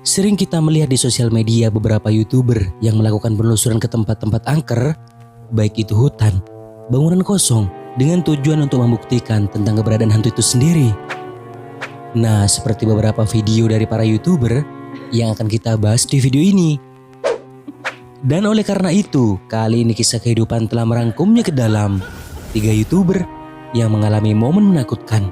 Sering kita melihat di sosial media beberapa YouTuber yang melakukan penelusuran ke tempat-tempat angker, baik itu hutan, bangunan kosong, dengan tujuan untuk membuktikan tentang keberadaan hantu itu sendiri. Nah, seperti beberapa video dari para YouTuber yang akan kita bahas di video ini. Dan oleh karena itu, kali ini kisah kehidupan telah merangkumnya ke dalam 3 YouTuber yang mengalami momen menakutkan.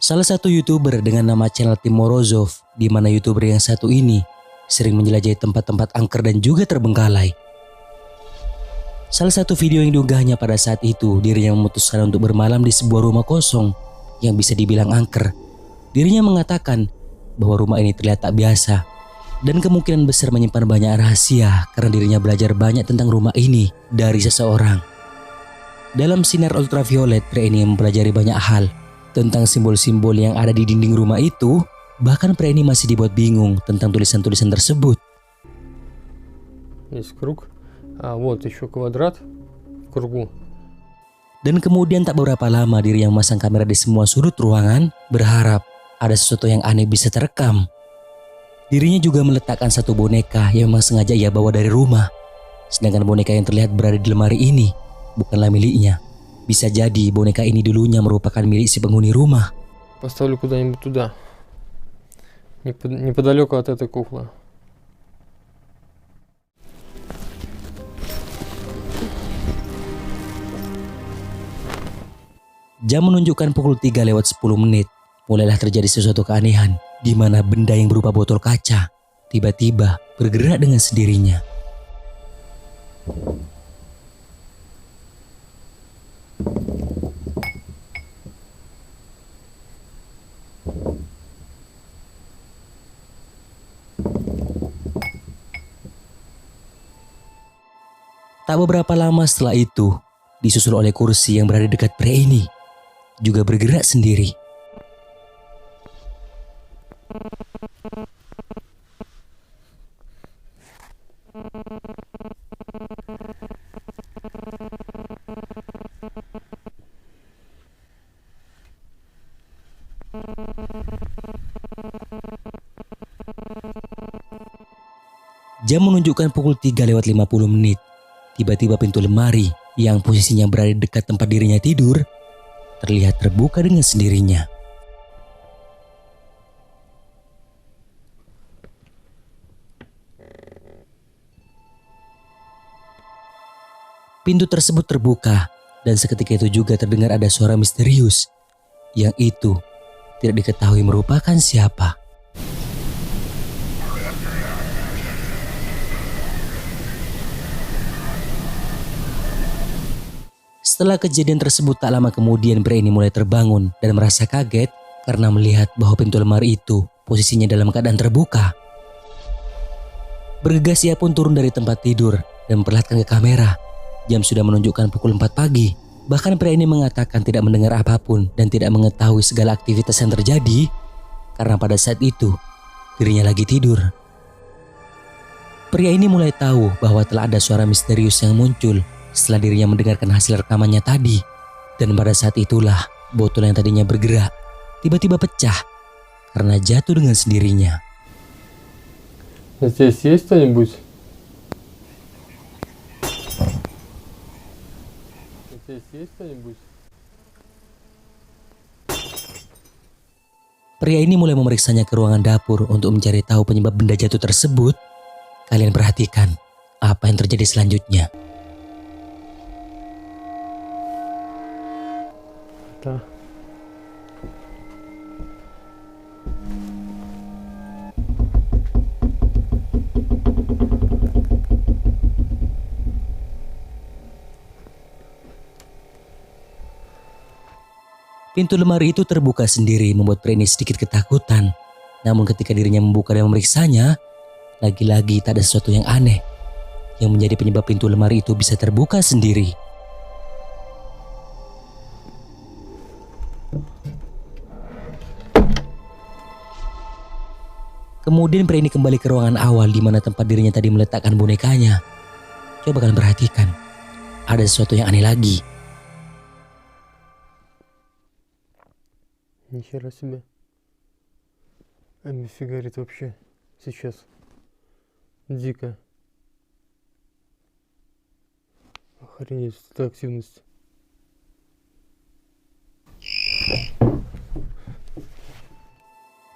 Salah satu YouTuber dengan nama channel Tim Morozov, di mana YouTuber yang satu ini sering menjelajahi tempat-tempat angker dan juga terbengkalai. Salah satu video yang diunggahnya pada saat itu, dirinya memutuskan untuk bermalam di sebuah rumah kosong yang bisa dibilang angker. Dirinya mengatakan bahwa rumah ini terlihat tak biasa dan kemungkinan besar menyimpan banyak rahasia karena dirinya belajar banyak tentang rumah ini dari seseorang. Dalam sinar ultraviolet, pria ini mempelajari banyak hal tentang simbol-simbol yang ada di dinding rumah itu. Bahkan pria ini masih dibuat bingung tentang tulisan-tulisan tersebut. Есть круг, а вот еще квадрат в кругу. Dan kemudian tak beberapa lama dirinya memasang kamera di semua sudut ruangan, berharap ada sesuatu yang aneh bisa terekam. Dirinya juga meletakkan satu boneka yang memang sengaja ia bawa dari rumah. Sedangkan boneka yang terlihat berada di lemari ini bukanlah miliknya. Bisa jadi boneka ini dulunya merupakan milik si penghuni rumah. Поставлю куда-нибудь туда, неподалеку от этой куклы. Jam menunjukkan pukul 3:10. Mulailah terjadi sesuatu keanehan, di mana benda yang berupa botol kaca tiba-tiba bergerak dengan sendirinya. Tak beberapa lama setelah itu, disusul oleh kursi yang berada dekat pria ini, juga bergerak sendiri. Jam menunjukkan pukul 3:50. Tiba-tiba pintu lemari yang posisinya berada dekat tempat dirinya tidur terlihat terbuka dengan sendirinya. Pintu tersebut terbuka dan seketika itu juga terdengar ada suara misterius yang itu tidak diketahui merupakan siapa. Setelah kejadian tersebut tak lama kemudian pria ini mulai terbangun dan merasa kaget karena melihat bahwa pintu lemari itu posisinya dalam keadaan terbuka. Bergegas ia pun turun dari tempat tidur dan memperlihatkan ke kamera. Jam sudah menunjukkan pukul 4 pagi. Bahkan pria ini mengatakan tidak mendengar apapun dan tidak mengetahui segala aktivitas yang terjadi karena pada saat itu dirinya lagi tidur. Pria ini mulai tahu bahwa telah ada suara misterius yang muncul setelah dirinya mendengarkan hasil rekamannya tadi. Dan pada saat itulah botol yang tadinya bergerak tiba-tiba pecah karena jatuh dengan sendirinya. Здесь есть кто-нибудь? Здесь есть кто-нибудь? Pria ini mulai memeriksanya ke ruangan dapur untuk mencari tahu penyebab benda jatuh tersebut. Kalian perhatikan apa yang terjadi selanjutnya. Да. Pintu lemari itu terbuka sendiri membuat pria ini sedikit ketakutan. Namun ketika dirinya membuka dan memeriksanya, lagi-lagi tak ada sesuatu yang aneh yang menjadi penyebab pintu lemari itu bisa terbuka sendiri. Kemudian pria ini kembali ke ruangan awal di mana tempat dirinya tadi meletakkan bonekanya. Coba kalian perhatikan, ada sesuatu yang aneh lagi. Нихера себе. Эми фигарит вообще сейчас. Дико. Охренеть, это активность.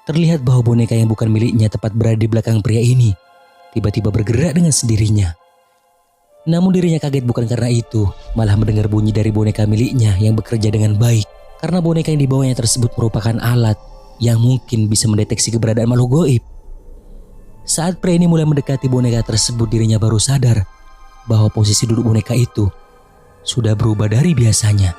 Terlihat bahwa boneka yang bukan miliknya tepat berada di belakang pria ini. Tiba-tiba bergerak dengan sendirinya. Namun dirinya kaget bukan karena itu, malah mendengar bunyi dari boneka miliknya yang bekerja dengan baik. Karena boneka yang dibawanya tersebut merupakan alat yang mungkin bisa mendeteksi keberadaan makhluk goib. Saat pria ini mulai mendekati boneka tersebut, dirinya baru sadar bahwa posisi duduk boneka itu sudah berubah dari biasanya.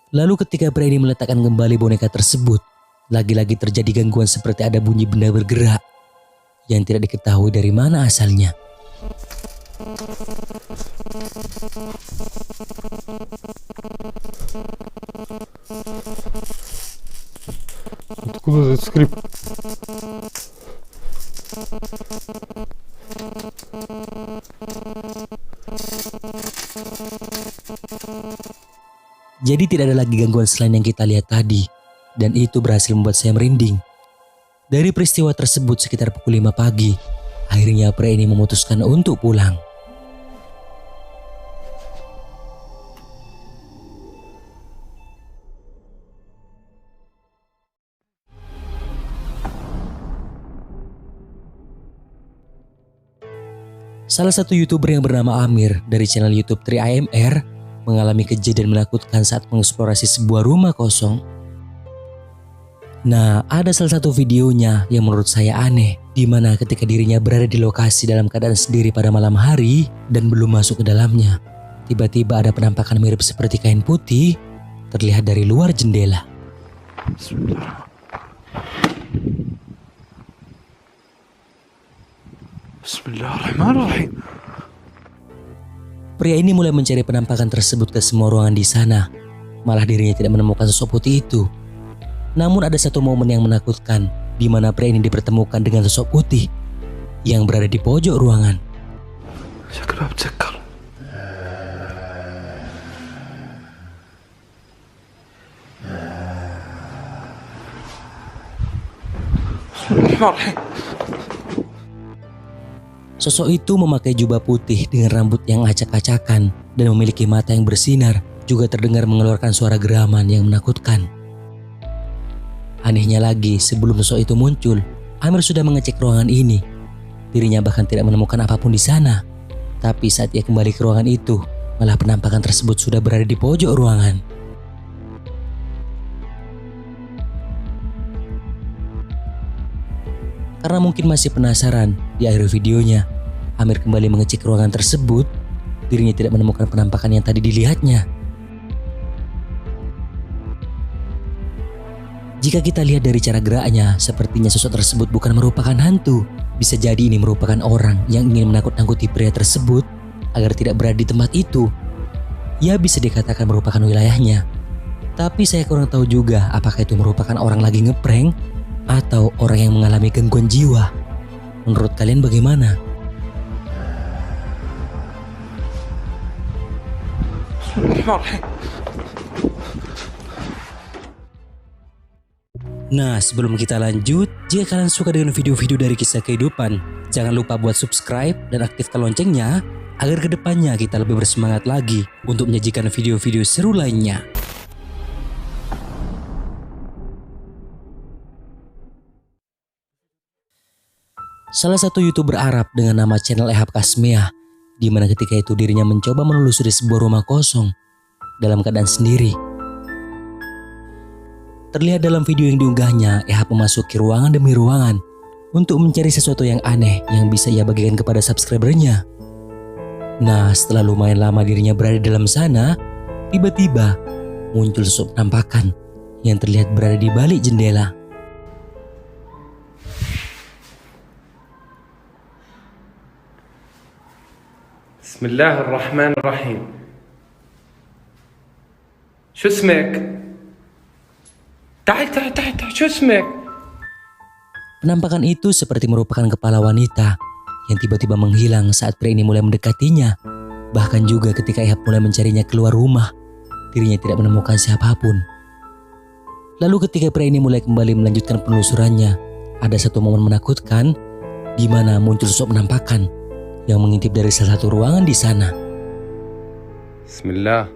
Lalu ketika pria ini meletakkan kembali boneka tersebut, lagi-lagi terjadi gangguan seperti ada bunyi benda bergerak yang tidak diketahui dari mana asalnya. Откуда этот скрип? Jadi tidak ada lagi gangguan selain yang kita lihat tadi, dan itu berhasil membuat saya merinding. Dari peristiwa tersebut sekitar pukul 5 pagi, akhirnya pria ini memutuskan untuk pulang. Salah satu YouTuber yang bernama Amir dari channel YouTube 3IMR mengalami kejadian menakutkan saat mengeksplorasi sebuah rumah kosong. Nah, ada salah satu videonya yang menurut saya aneh, di mana ketika dirinya berada di lokasi dalam keadaan sendiri pada malam hari dan belum masuk ke dalamnya, tiba-tiba ada penampakan mirip seperti kain putih terlihat dari luar jendela. Bismillahirrahmanirrahim. Pria ini mulai mencari penampakan tersebut ke semua ruangan di sana. Malah dirinya tidak menemukan sosok putih itu. Namun ada satu momen yang menakutkan, di mana pria ini dipertemukan dengan sosok putih yang berada di pojok ruangan. شكله بتذكر. Bismillahirrahmanirrahim. Sosok itu memakai jubah putih dengan rambut yang acak-acakan dan memiliki mata yang bersinar, juga terdengar mengeluarkan suara geraman yang menakutkan. Anehnya lagi, sebelum sosok itu muncul, Amir sudah mengecek ruangan ini. Dirinya bahkan tidak menemukan apapun di sana. Tapi saat ia kembali ke ruangan itu, malah penampakan tersebut sudah berada di pojok ruangan. Karena mungkin masih penasaran, di akhir videonya, Amir kembali mengecek ruangan tersebut. Dirinya tidak menemukan penampakan yang tadi dilihatnya. Jika kita lihat dari cara geraknya, sepertinya sosok tersebut bukan merupakan hantu. Bisa jadi ini merupakan orang yang ingin menakut-nakuti pria tersebut agar tidak berada di tempat itu. Ya, bisa dikatakan merupakan wilayahnya. Tapi saya kurang tahu juga apakah itu merupakan orang lagi ngeprank atau orang yang mengalami gangguan jiwa. Menurut kalian bagaimana? Nah, sebelum kita lanjut, jika kalian suka dengan video-video dari kisah kehidupan, jangan lupa buat subscribe dan aktifkan loncengnya agar kedepannya kita lebih bersemangat lagi untuk menyajikan video-video seru lainnya. Salah satu YouTuber Arab dengan nama channel Ehab Kasmiah, di mana ketika itu dirinya mencoba menelusuri sebuah rumah kosong dalam keadaan sendiri. Terlihat dalam video yang diunggahnya, Ehab memasuki ruangan demi ruangan untuk mencari sesuatu yang aneh yang bisa ia bagikan kepada subscribernya. Nah, setelah lumayan lama dirinya berada dalam sana, tiba-tiba muncul sosok penampakan yang terlihat berada di balik jendela. بسم الله الرحمن الرحيم. شو اسمك؟ تعال شو اسمك؟ Penampakan itu seperti merupakan kepala wanita yang tiba-tiba menghilang saat pria ini mulai mendekatinya. Bahkan juga ketika Ehab mulai mencarinya keluar rumah, dirinya tidak menemukan siapapun. Lalu ketika pria ini mulai kembali melanjutkan penelusurannya, ada satu momen menakutkan di mana muncul sosok penampakan yang mengintip dari salah satu ruangan di sana. بسم الله.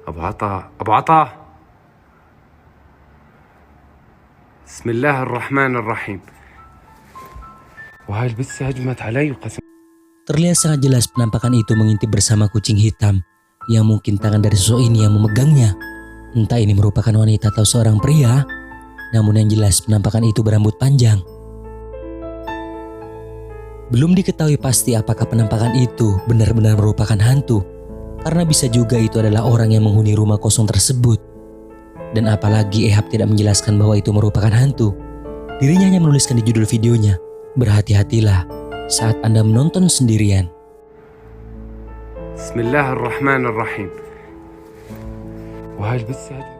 أبو عطاء. بسم الله الرحمن الرحيم. وهاي البسة هجمت علي وقسم. Terlihat sangat jelas penampakan itu mengintip bersama kucing hitam yang mungkin tangan dari sosok ini yang memegangnya. Entah ini merupakan wanita atau seorang pria, namun yang jelas penampakan itu berambut panjang. Belum diketahui pasti apakah penampakan itu benar-benar merupakan hantu, karena bisa juga itu adalah orang yang menghuni rumah kosong tersebut. Dan apalagi Ehab tidak menjelaskan bahwa itu merupakan hantu. Dirinya hanya menuliskan di judul videonya, berhati-hatilah saat Anda menonton sendirian. بسم الله الرحمن الرحيم. وهاي البسة هجمت.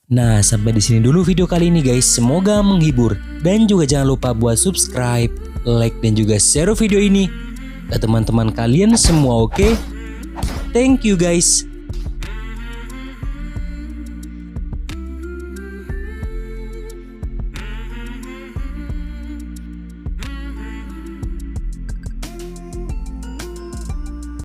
Nah, sampai di sini dulu video kali ini guys. Semoga menghibur dan juga jangan lupa buat subscribe, like dan juga share video ini ke teman-teman kalian semua, oke? Thank you guys.